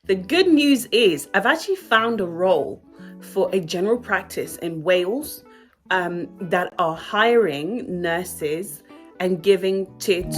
The good news is I've actually found a role for a general practice in Wales that are hiring nurses and giving tier 2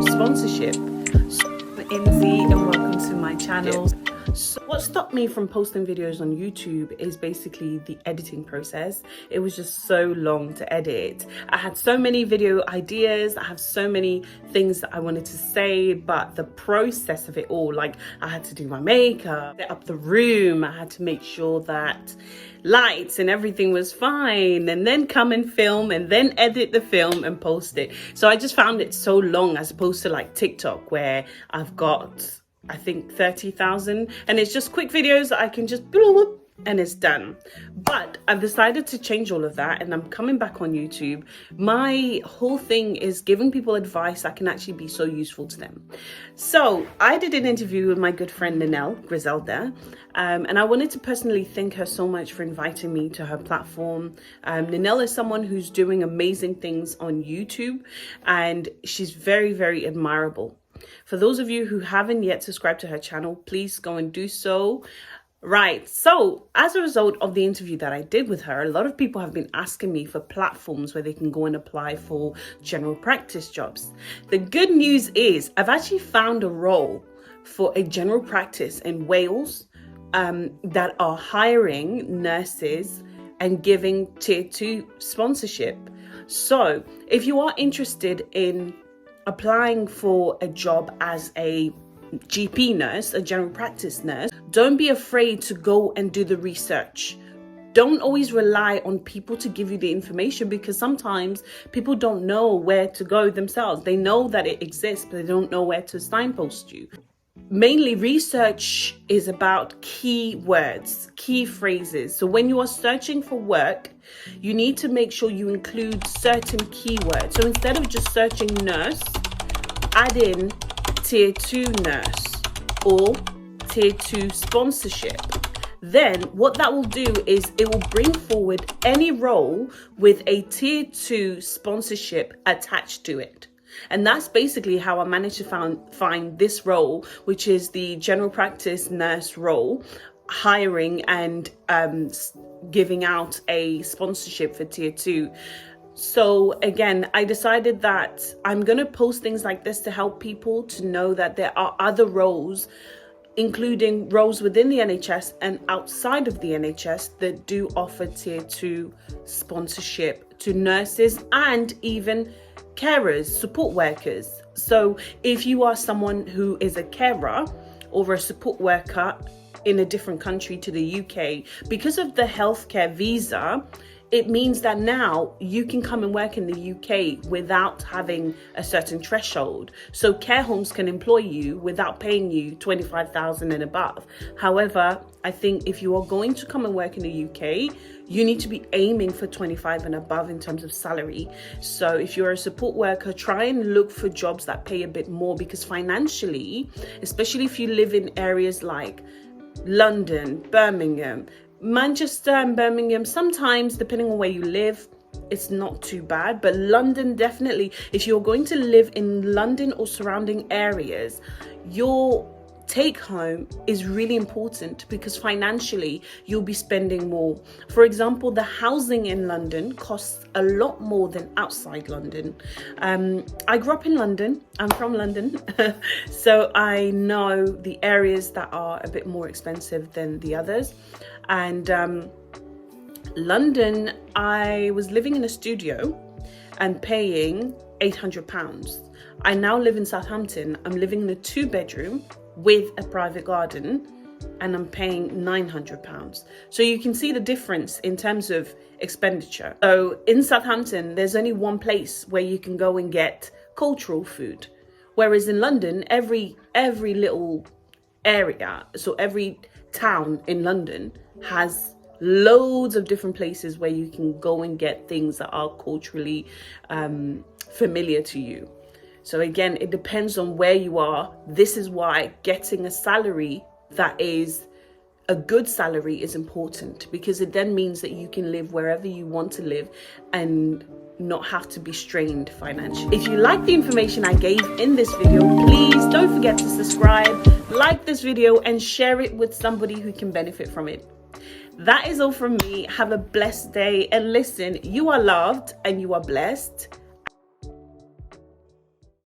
sponsorship. Inzi, and welcome to my channel. So what stopped me from posting videos on YouTube is basically the editing process. It was just so long to edit. I had so many video ideas, I have so many things that I wanted to say, but the process of it all, like I had to do my makeup, set up the room, I had to make sure that lights and everything was fine, and then come and film and then edit the film and post it. So I just found it so long, as opposed to like TikTok, where I've got, I think, 30,000, and it's just quick videos that I can just bloop and it's done. But I've decided to change all of that, and I'm coming back on YouTube. My whole thing is giving people advice that can actually be so useful to them. So I did an interview with my good friend Griselda, and I wanted to personally thank her so much for inviting me to her platform. Ninel is someone who's doing amazing things on YouTube, and she's very, very admirable. For those of you who haven't yet subscribed to her channel, please go and do so. Right, so as a result of the interview that I did with her, a lot of people have been asking me for platforms where they can go and apply for general practice jobs. The good news is I've actually found a role for a general practice in Wales that are hiring nurses and giving tier 2 sponsorship. So if you are interested in applying for a job as a GP nurse, a general practice nurse, don't be afraid to go and do the research. Don't always rely on people to give you the information, because sometimes people don't know where to go themselves. They know that it exists, but they don't know where to signpost you. Mainly, research is about key words, key phrases. So when you are searching for work, you need to make sure you include certain keywords. So instead of just searching nurse, add in tier 2 nurse or tier 2 sponsorship. Then what that will do is it will bring forward any role with a tier 2 sponsorship attached to it. And that's basically how I managed to find this role, which is the general practice nurse role, hiring and giving out a sponsorship for tier 2. So again, I decided that I'm going to post things like this to help people to know that there are other roles, including roles within the NHS and outside of the NHS, that do offer tier 2 sponsorship to nurses and even carers, support workers. So if you are someone who is a carer or a support worker in a different country to the UK, because of the healthcare visa, it means that now you can come and work in the UK without having a certain threshold. So care homes can employ you without paying you 25,000 and above. However, I think if you are going to come and work in the UK, you need to be aiming for 25 and above in terms of salary. So if you're a support worker, try and look for jobs that pay a bit more, because financially, especially if you live in areas like London, Birmingham, Manchester and Birmingham, sometimes depending on where you live, it's not too bad. But London, definitely, if you're going to live in London or surrounding areas, your take home is really important, because financially you'll be spending more. For example, the housing in London costs a lot more than outside London. I grew up in London, I'm from London, so I know the areas that are a bit more expensive than the others. And London, I was living in a studio and paying £800. I now live in Southampton. I'm living in a 2-bedroom with a private garden, and I'm paying £900. So you can see the difference in terms of expenditure. So in Southampton, there's only one place where you can go and get cultural food, whereas in London, every little area, so every town in London has loads of different places where you can go and get things that are culturally familiar to you. So again, it depends on where you are. This is why getting a salary that is a good salary is important, because it then means that you can live wherever you want to live and not have to be strained financially. If you like the information I gave in this video, please don't forget to subscribe, like this video and share it with somebody who can benefit from it. That is all from me. Have a blessed day. And listen, you are loved and you are blessed.